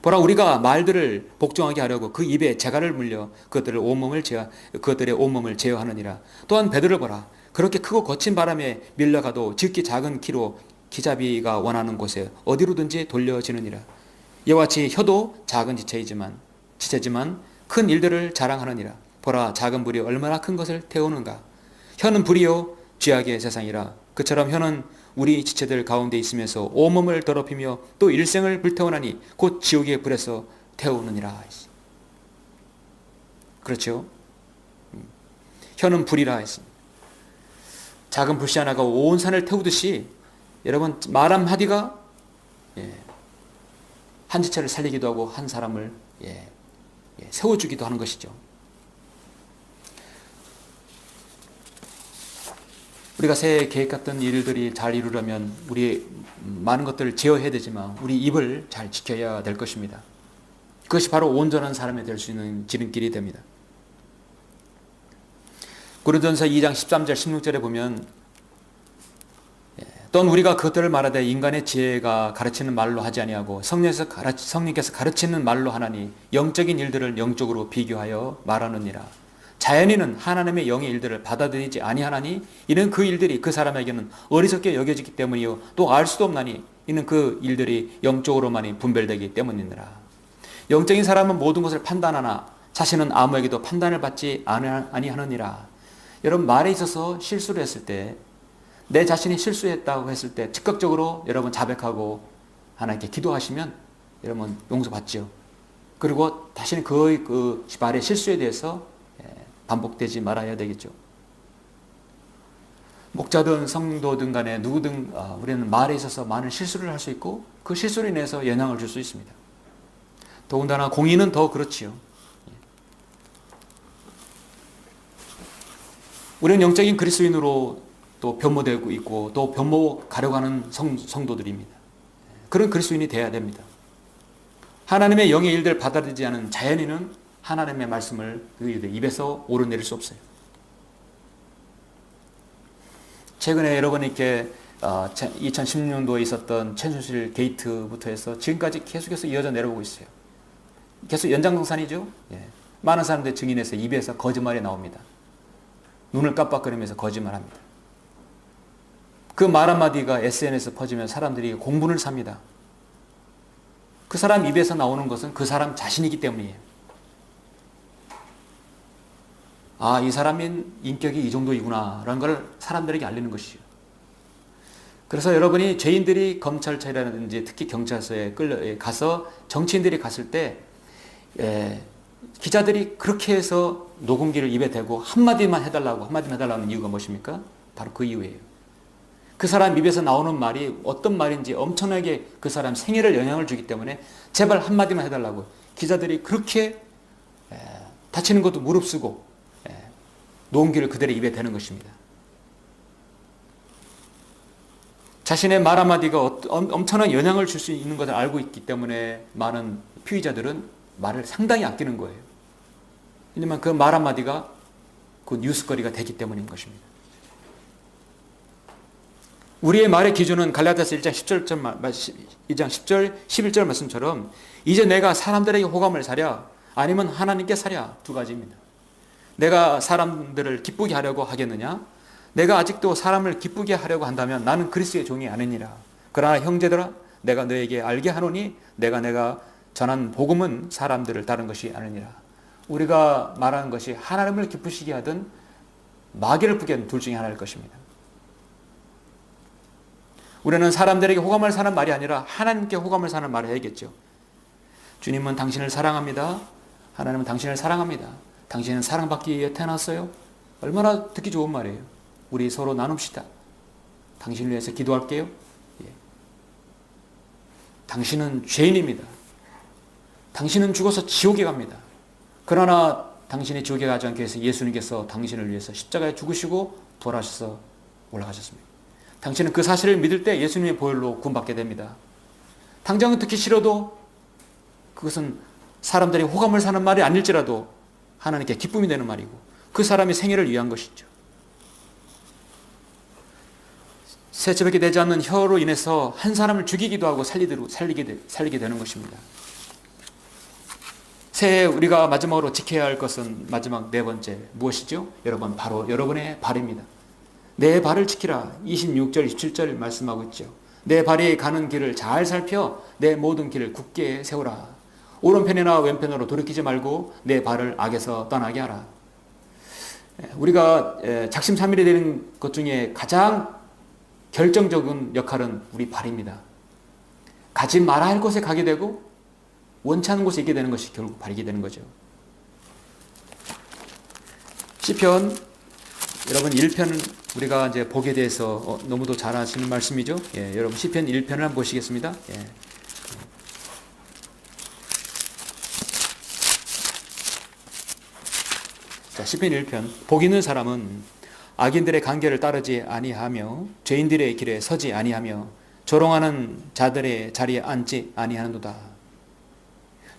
보라, 우리가 말들을 복종하게 하려고 그 입에 재갈을 물려 그것들의 온몸을 제어하느니라. 또한 배들을 보라. 그렇게 크고 거친 바람에 밀려가도 즉기 작은 키로 기잡이가 원하는 곳에 어디로든지 돌려지느니라. 이와 같이 혀도 작은 지체지만 큰 일들을 자랑하느니라. 보라, 작은 불이 얼마나 큰 것을 태우는가. 혀는 불이요 죄악의 세상이라. 그처럼 혀는 우리 지체들 가운데 있으면서 온몸을 더럽히며 또 일생을 불태우나니 곧 지옥의 불에서 태우느니라. 그렇죠? 혀는 불이라 했습니다. 작은 불씨 하나가 온 산을 태우듯이 여러분 말 한마디가 한 지체를 살리기도 하고 한 사람을 세워주기도 하는 것이죠. 우리가 새해 계획했던 일들이 잘 이루려면 우리 많은 것들을 제어해야 되지만 우리 입을 잘 지켜야 될 것입니다. 그것이 바로 온전한 사람이 될 수 있는 지름길이 됩니다. 고린도전서 2장 13절 16절에 보면 또한 우리가 그것들을 말하되 인간의 지혜가 가르치는 말로 하지 아니하고 성령께서 가르치는 말로 하나니 영적인 일들을 영적으로 비교하여 말하느니라. 자연인은 하나님의 영의 일들을 받아들이지 아니하나니 이는 그 일들이 그 사람에게는 어리석게 여겨지기 때문이요 또 알 수도 없나니 이는 그 일들이 영적으로만이 분별되기 때문이니라. 영적인 사람은 모든 것을 판단하나 자신은 아무에게도 판단을 받지 아니하느니라. 여러분 말에 있어서 실수를 했을 때 내 자신이 실수했다고 했을 때 즉각적으로 여러분 자백하고 하나님께 기도하시면 여러분 용서받죠. 그리고 다시는 그 말의 실수에 대해서 반복되지 말아야 되겠죠. 목자든 성도든 간에 누구든 우리는 말에 있어서 많은 실수를 할 수 있고 그 실수로 인해서 영향을 줄 수 있습니다. 더군다나 공인은 더 그렇지요. 우리는 영적인 그리스도인으로 또 변모되고 있고 또 변모 가려고 하는 성도들입니다. 그런 그리스도인이 되어야 됩니다. 하나님의 영의 일들을 받아들이지 않은 자연인은 하나님의 말씀을 입에서 오르내릴 수 없어요. 최근에 여러분께 2016년도에 있었던 최순실 게이트부터 해서 지금까지 계속해서 이어져 내려오고 있어요. 계속 연장성산이죠. 많은 사람들이 증인해서 입에서 거짓말이 나옵니다. 눈을 깜빡거리면서 거짓말합니다. 그 말 한마디가 SNS에 퍼지면 사람들이 공분을 삽니다. 그 사람 입에서 나오는 것은 그 사람 자신이기 때문이에요. 아, 이 사람인 인격이 이 정도이구나 라는 걸 사람들에게 알리는 것이죠. 그래서 여러분이 죄인들이 검찰청이라든지 특히 경찰서에 가서 정치인들이 갔을 때 기자들이 그렇게 해서 녹음기를 입에 대고 한마디만 해달라는 이유가 무엇입니까? 바로 그 이유예요. 그 사람 입에서 나오는 말이 어떤 말인지 엄청나게 그 사람 생애를 영향을 주기 때문에 제발 한마디만 해달라고 기자들이 그렇게 다치는 것도 무릅쓰고 녹음기를 그대로 입에 대는 것입니다. 자신의 말 한마디가 엄청난 영향을 줄 수 있는 것을 알고 있기 때문에 많은 피의자들은 말을 상당히 아끼는 거예요. 왜냐하면 그 말 한마디가 그 뉴스거리가 되기 때문인 것입니다. 우리의 말의 기준은 갈라디아서 1장 10절 11절 말씀처럼 이제 내가 사람들에게 호감을 사랴 아니면 하나님께 사랴 두 가지입니다. 내가 사람들을 기쁘게 하려고 하겠느냐? 내가 아직도 사람을 기쁘게 하려고 한다면 나는 그리스도의 종이 아니니라. 그러나 형제들아 내가 너에게 알게 하노니 내가 전한 복음은 사람들을 다른 것이 아니니라. 우리가 말하는 것이 하나님을 기쁘시게 하든 마귀를 부게 하든 둘 중에 하나일 것입니다. 우리는 사람들에게 호감을 사는 말이 아니라 하나님께 호감을 사는 말을 해야겠죠. 주님은 당신을 사랑합니다. 하나님은 당신을 사랑합니다. 당신은 사랑받기 위해 태어났어요. 얼마나 듣기 좋은 말이에요. 우리 서로 나눕시다. 당신을 위해서 기도할게요. 당신은 죄인입니다. 당신은 죽어서 지옥에 갑니다. 그러나 당신이 지옥에 가지 않기 위해서 예수님께서 당신을 위해서 십자가에 죽으시고 부활하셔서 올라가셨습니다. 당신은 그 사실을 믿을 때 예수님의 보혈로 구원받게 됩니다. 당장은 듣기 싫어도 그것은 사람들이 호감을 사는 말이 아닐지라도 하나님께 기쁨이 되는 말이고 그 사람의 생애를 위한 것이죠. 세차밖에 되지 않는 혀로 인해서 한 사람을 죽이기도 하고 살리게 되는 것입니다. 새해 우리가 마지막으로 지켜야 할 것은 마지막 네 번째 무엇이죠? 여러분 바로 여러분의 발입니다. 내 발을 지키라. 26절 27절 말씀하고 있죠. 내 발이 가는 길을 잘 살펴 내 모든 길을 굳게 세우라. 오른편이나 왼편으로 돌이키지 말고 내 발을 악에서 떠나게 하라. 우리가 작심삼일이 되는 것 중에 가장 결정적인 역할은 우리 발입니다. 가지 말아야 할 곳에 가게 되고 원치 않은 곳에 있게 되는 것이 결국 발이게 되는 거죠. 시편 여러분 1편 우리가 이제 복에 대해서 너무도 잘 아시는 말씀이죠. 여러분 시편 1편을 한번 보시겠습니다. 자, 시편 1편. 복 있는 사람은 악인들의 간계를 따르지 아니하며 죄인들의 길에 서지 아니하며 조롱하는 자들의 자리에 앉지 아니하는도다.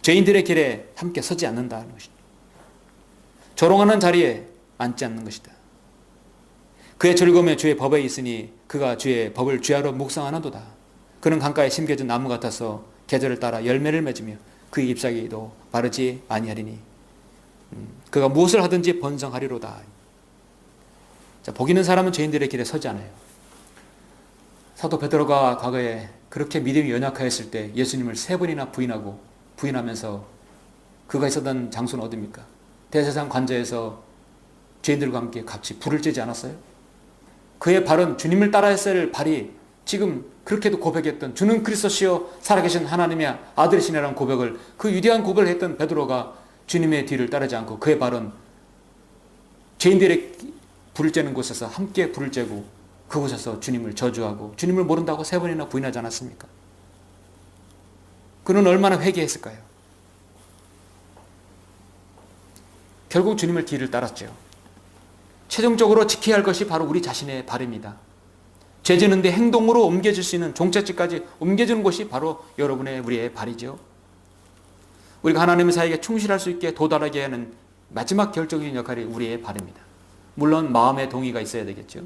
죄인들의 길에 함께 서지 않는다는 것이다. 조롱하는 자리에 앉지 않는 것이다. 그의 즐거움이 주의 법에 있으니 그가 주의 법을 주야로 묵상하는도다. 그는 강가에 심겨진 나무 같아서 계절을 따라 열매를 맺으며 그의 잎사귀도 바르지 아니하리니 그가 무엇을 하든지 번성하리로다. 자, 복 있는 사람은 죄인들의 길에 서지 않아요. 사도 베드로가 과거에 그렇게 믿음이 연약하였을 때 예수님을 3번이나 부인하면서 그가 있었던 장소는 어디입니까? 대제사장 관저에서 죄인들과 함께 같이 불을 쬐지 않았어요? 그의 발은 주님을 따라했어야 할 발이 지금 그렇게도 고백했던 주는 그리스도시요 살아계신 하나님의 아들이시라는 고백을 그 위대한 고백을 했던 베드로가 주님의 뒤를 따르지 않고 그의 발은 죄인들의 불을 쬐는 곳에서 함께 불을 쬐고 그곳에서 주님을 저주하고 주님을 모른다고 3번이나 부인하지 않았습니까? 그는 얼마나 회개했을까요? 결국 주님을 뒤를 따랐죠. 최종적으로 지켜야 할 것이 바로 우리 자신의 발입니다. 죄 지는데 행동으로 옮겨질 수 있는 종착지까지 옮겨주는 것이 바로 우리의 발이죠. 우리가 하나님의 사역에 충실할 수 있게 도달하게 하는 마지막 결정적인 역할이 우리의 발입니다. 물론 마음의 동의가 있어야 되겠죠.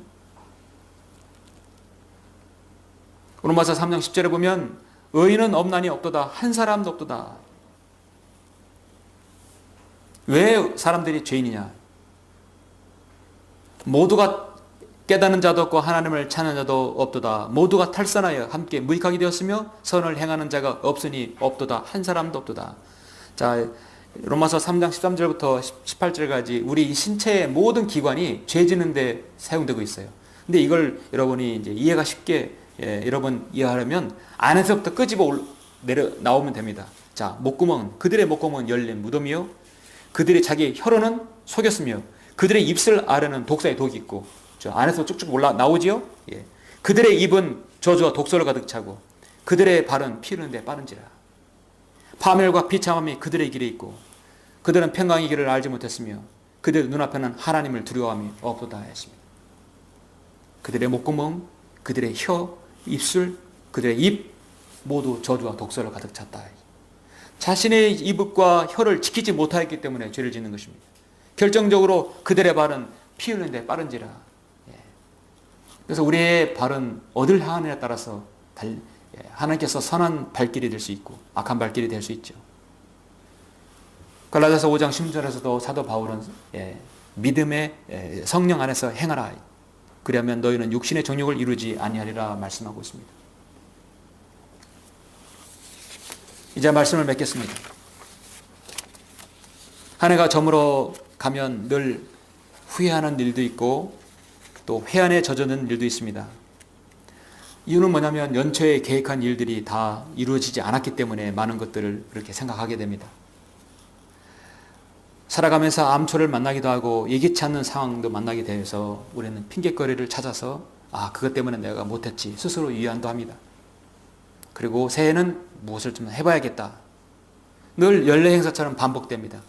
로마서 3장 10절에 보면 의인은 없나니 없도다. 한 사람도 없도다. 왜 사람들이 죄인이냐? 모두가 깨닫는 자도 없고 하나님을 찾는 자도 없도다. 모두가 탈선하여 함께 무익하게 되었으며 선을 행하는 자가 없으니 없도다. 한 사람도 없도다. 자, 로마서 3장 13절부터 18절까지 우리 신체의 모든 기관이 죄 짓는 데 사용되고 있어요. 근데 이걸 여러분이 이제 이해가 쉽게 여러분 이해하려면 안에서부터 끄집어 내려 나오면 됩니다. 자, 목구멍은 그들의 목구멍은 열린 무덤이요, 그들의 자기 혀로는 속였으며 그들의 입술 아래는 독사의 독이 있고, 저 안에서 쭉쭉 올라 나오지요. 예. 그들의 입은 저주와 독소를 가득 차고 그들의 발은 피 흐르는 데 빠른지라. 파멸과 비참함이 그들의 길에 있고 그들은 평강의 길을 알지 못했으며 그들 눈앞에는 하나님을 두려워함이 없도다 했습니다. 그들의 목구멍, 그들의 혀, 입술, 그들의 입 모두 저주와 독소를 가득 찼다. 자신의 입과 혀를 지키지 못하였기 때문에 죄를 짓는 것입니다. 결정적으로 그들의 발은 피 흘리는 데 빠른지라. 그래서 우리의 발은 어딜 향하느냐에 따라서 하나님께서 선한 발길이 될 수 있고 악한 발길이 될 수 있죠. 갈라디아서 5장 10절에서도 사도 바울은 믿음의 성령 안에서 행하라. 그러면 너희는 육신의 정욕을 이루지 아니하리라 말씀하고 있습니다. 이제 말씀을 맺겠습니다. 한 해가 저물어 가면 늘 후회하는 일도 있고 또 회한에 젖어든 일도 있습니다. 이유는 뭐냐면 연초에 계획한 일들이 다 이루어지지 않았기 때문에 많은 것들을 그렇게 생각하게 됩니다. 살아가면서 암초를 만나기도 하고 예기치 않는 상황도 만나게 되어서 우리는 핑계거리를 찾아서 그것 때문에 내가 못했지 스스로 위안도 합니다. 그리고 새해는 무엇을 좀 해봐야겠다. 늘 연례 행사처럼 반복됩니다.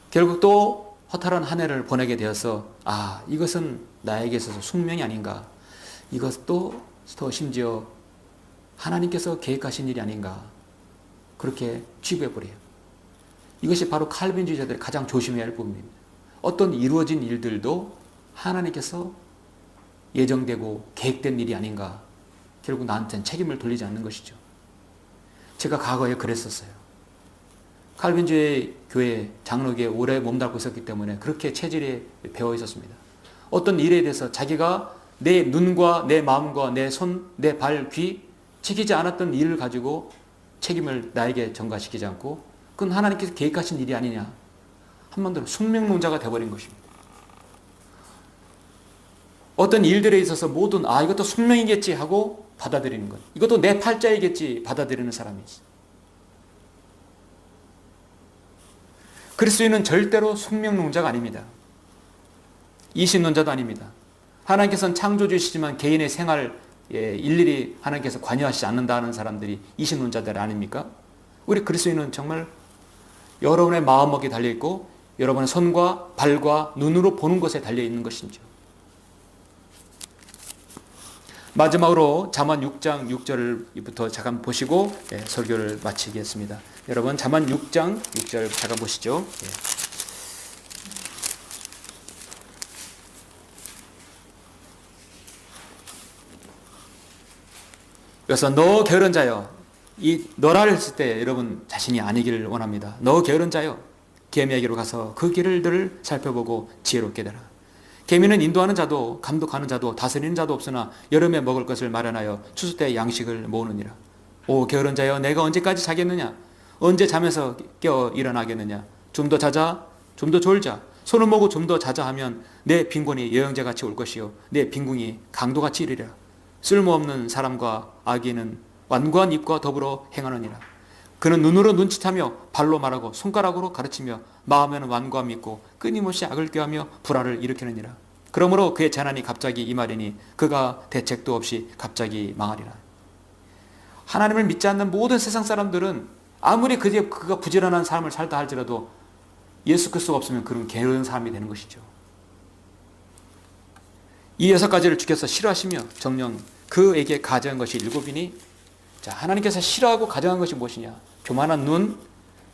결국 또 허탈한 한 해를 보내게 되어서 이것은 나에게 있어서 숙명이 아닌가, 이것도 더 심지어 하나님께서 계획하신 일이 아닌가, 그렇게 취급해버려요. 이것이 바로 칼빈주의자들이 가장 조심해야 할 부분입니다. 어떤 이루어진 일들도 하나님께서 예정되고 계획된 일이 아닌가, 결국 나한테는 책임을 돌리지 않는 것이죠. 제가 과거에 그랬었어요. 칼빈주의 교회 장로교에 오래 몸담고 있었기 때문에 그렇게 체질에 배어 있었습니다. 어떤 일에 대해서 자기가 내 눈과 내 마음과 내 손, 내 발, 귀 지키지 않았던 일을 가지고 책임을 나에게 전가시키지 않고 그건 하나님께서 계획하신 일이 아니냐, 한마디로 숙명론자가 되어버린 것입니다. 어떤 일들에 있어서 모든 이것도 숙명이겠지 하고 받아들이는 것, 이것도 내 팔자이겠지 받아들이는 사람이 있어요. 그리스도인은 절대로 숙명론자가 아닙니다. 이신론자도 아닙니다. 하나님께서는 창조주시지만 개인의 생활 일일이 하나님께서 관여하시지 않는다는 사람들이 이신론자들 아닙니까? 우리 그리스도인은 정말 여러분의 마음먹기에 달려있고 여러분의 손과 발과 눈으로 보는 것에 달려있는 것이죠. 마지막으로 잠언 6장 6절부터 잠깐 보시고 설교를 마치겠습니다. 여러분 잠언 6장 6절 잠깐 보시죠. 그래서 너 게으른 자여, 이 너라를 했을 때 여러분 자신이 아니기를 원합니다. 너 게으른 자여, 개미에게로 가서 그 길들을 살펴보고 지혜롭게 되라. 개미는 인도하는 자도 감독하는 자도 다스리는 자도 없으나 여름에 먹을 것을 마련하여 추수 때 양식을 모으느니라. 오 게으른 자여, 내가 언제까지 자겠느냐? 언제 잠에서 깨어 일어나겠느냐? 좀 더 자자, 좀 더 졸자. 손을 모고 좀 더 자자 하면 내 빈곤이 여영제같이 올 것이요 내 빈궁이 강도같이 이르리라. 쓸모없는 사람과 악인은 완고한 입과 더불어 행하느니라. 그는 눈으로 눈치타며 발로 말하고 손가락으로 가르치며 마음에는 완고함이 있고 끊임없이 악을 꾀하며 불화를 일으키느니라. 그러므로 그의 재난이 갑자기 임하리니 그가 대책도 없이 갑자기 망하리라. 하나님을 믿지 않는 모든 세상 사람들은 아무리 그가 부지런한 삶을 살다 할지라도 예수 그리스도가 없으면 그런 게으른 사람이 되는 것이죠. 이 6가지를 주께서 싫어하시며 정녕 그에게 가져한 것이 7이니, 자, 하나님께서 싫어하고 가져한 것이 무엇이냐? 교만한 눈,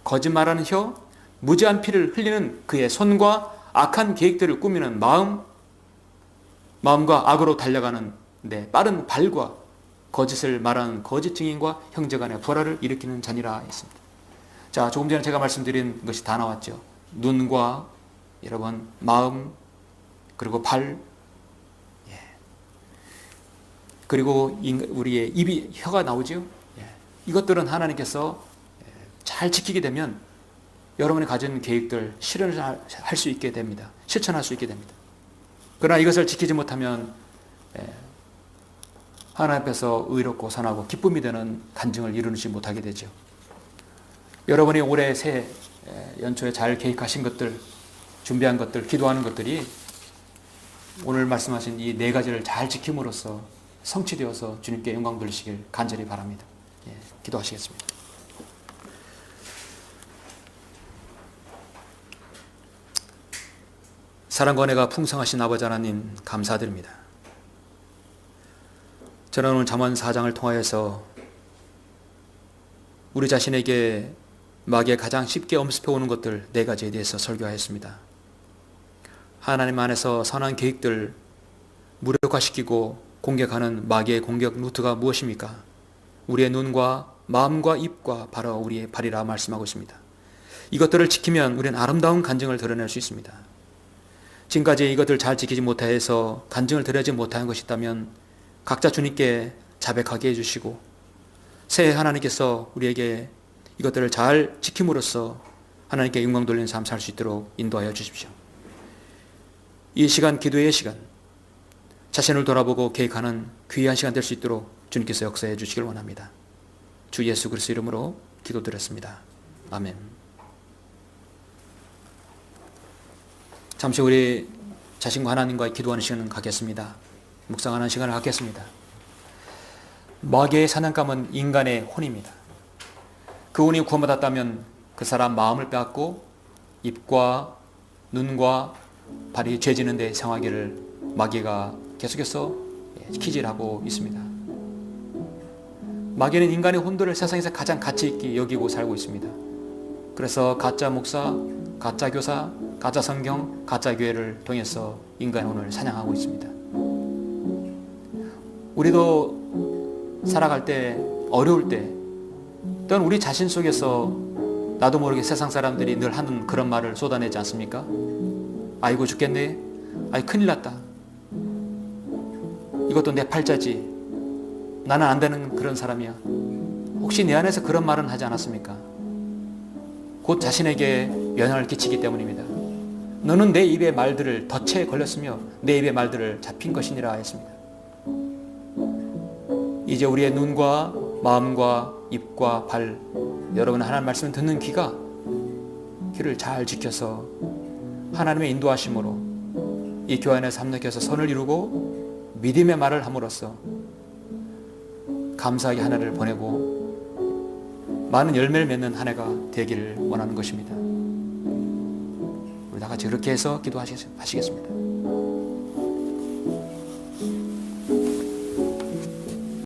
거짓말하는 혀, 무지한 피를 흘리는 그의 손과 악한 계획들을 꾸미는 마음과 악으로 달려가는 빠른 발과 거짓을 말하는 거짓 증인과 형제 간의 불화를 일으키는 자니라 했습니다. 자, 조금 전에 제가 말씀드린 것이 다 나왔죠. 눈과 여러분 마음, 그리고 발, 그리고 우리의 입이, 혀가 나오죠. 이것들은 하나님께서 잘 지키게 되면 여러분이 가진 계획들 실현을 할 수 있게 됩니다. 실천할 수 있게 됩니다. 그러나 이것을 지키지 못하면 하나님 앞에서 의롭고 선하고 기쁨이 되는 간증을 이루지 못하게 되죠. 여러분이 올해 새 연초에 잘 계획하신 것들, 준비한 것들, 기도하는 것들이 오늘 말씀하신 이 네 가지를 잘 지킴으로써 성취되어서 주님께 영광 돌리시길 간절히 바랍니다. 기도하시겠습니다. 사랑과 은혜가 풍성하신 아버지 하나님 감사드립니다. 저는 오늘 잠언 4장을 통하여서 우리 자신에게 마귀에 가장 쉽게 엄습해 오는 것들 네 가지에 대해서 설교하였습니다. 하나님 안에서 선한 계획들 무력화시키고 공격하는 마귀의 공격 루트가 무엇입니까? 우리의 눈과 마음과 입과 바로 우리의 발이라 말씀하고 있습니다. 이것들을 지키면 우리는 아름다운 간증을 드러낼 수 있습니다. 지금까지 이것들 잘 지키지 못해서 간증을 드리지 못한 것이 있다면 각자 주님께 자백하게 해주시고 새해 하나님께서 우리에게 이것들을 잘 지킴으로써 하나님께 영광 돌리는 삶 살 수 있도록 인도하여 주십시오. 이 시간 기도의 시간, 자신을 돌아보고 계획하는 귀한 시간 될 수 있도록 주님께서 역사해 주시길 원합니다. 주 예수 그리스도 이름으로 기도드렸습니다. 아멘. 잠시 우리 자신과 하나님과의 기도하는 시간을 갖겠습니다. 묵상하는 시간을 갖겠습니다. 마귀의 사냥감은 인간의 혼입니다. 그 혼이 구원받았다면 그 사람 마음을 빼앗고 입과 눈과 발이 죄지는 데 상하기를 마귀가 계속해서 기질하고 있습니다. 마귀는 인간의 혼들을 세상에서 가장 가치 있게 여기고 살고 있습니다. 그래서 가짜 목사, 가짜 교사, 가짜 성경, 가짜 교회를 통해서 인간의 혼을 사냥하고 있습니다. 우리도 살아갈 때, 어려울 때, 또는 우리 자신 속에서 나도 모르게 세상 사람들이 늘 하는 그런 말을 쏟아내지 않습니까? 아이고 죽겠네. 아이 큰일 났다. 이것도 내 팔자지. 나는 안 되는 그런 사람이야. 혹시 내 안에서 그런 말은 하지 않았습니까? 곧 자신에게 영향을 끼치기 때문입니다. 너는 내 입의 말들을 덫에 걸렸으며 내 입의 말들을 잡힌 것이니라 했습니다. 이제 우리의 눈과 마음과 입과 발, 여러분 하나님 말씀을 듣는 귀를 잘 지켜서 하나님의 인도하심으로 이 교회 안에서 합력해서 선을 이루고 믿음의 말을 함으로써 감사하게 한 해를 보내고 많은 열매를 맺는 한 해가 되기를 원하는 것입니다. 우리 다 같이 그렇게 해서 기도하시겠습니다.